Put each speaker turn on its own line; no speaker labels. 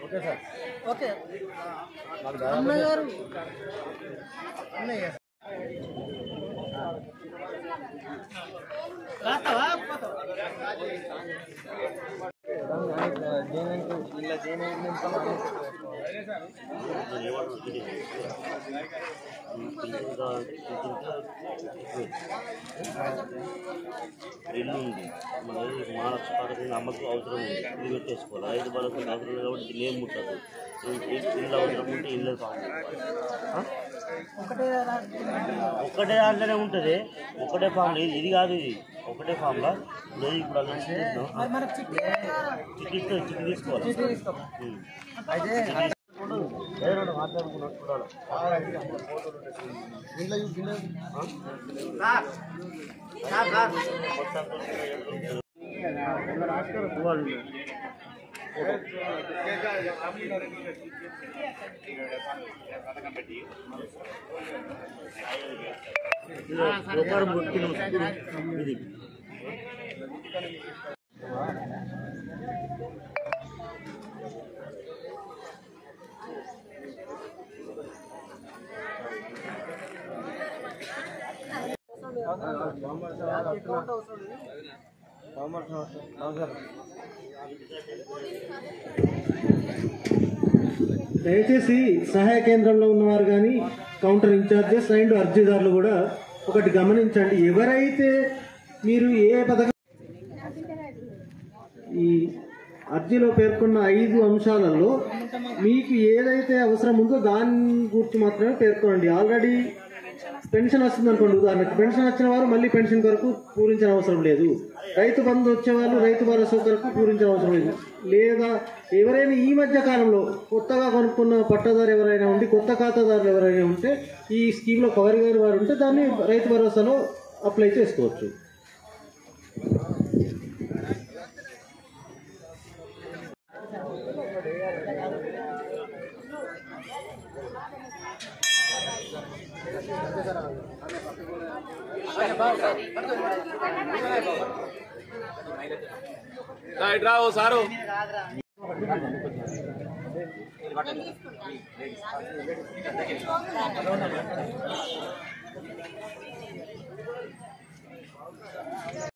Okay sir. Okay అన్నయ్య గారు అన్నయ్య
ఇల్లు ఉంది మనది మహాలక్ష్మి పథకం అమ్మకు అవసరం ఉంది ఇది పెట్టేసుకోవాలి రైతు భరోసా అవసరం లేదు కాబట్టి ఇల్లు ఏం ముట్టదు ఇల్లు అవసరం ఉంటే ఇల్లు ఒకటే దాంట్లోనే ఉంటుంది ఒకటే ఫామ్లో ఇది కాదు ఇది ఒకటే ఫామ్లో లేదు ఇప్పుడు అలా చిట్టి తీసుకోవాలి మాట్లాడుకున్నాడు ఇది
దయచేసి సహాయ కేంద్రంలో ఉన్నవారు కానీ కౌంటర్ ఇన్ఛార్జెస్ అండ్ అర్జీదారులు కూడా ఒకటి గమనించండి. ఎవరైతే మీరు ఏ పథకం ఈ అర్జీలో పేర్కొన్న 5 అంశాలలో మీకు ఏదైతే అవసరం ఉందో దాని గురించి మాత్రమే పేర్కొనండి. ఆల్రెడీ పెన్షన్ వస్తుంది అనుకోండి, ఉదాహరణకు పెన్షన్ వచ్చిన వారు మళ్ళీ పెన్షన్ కొరకు పూరించిన అవసరం లేదు. రైతు బంధు వచ్చేవాళ్ళు రైతు భరోసా కొరకు పూరించిన అవసరం లేదు. లేదా ఎవరైనా ఈ మధ్య కాలంలో కొత్తగా కొనుక్కున్న పట్టదారు ఎవరైనా ఉండి కొత్త ఖాతాదారులు ఎవరైనా ఉంటే ఈ స్కీమ్లో కవర్ గారి వారు ఉంటే దాన్ని రైతు భరోసాలో అప్లై చేసుకోవచ్చు.
రావు సారు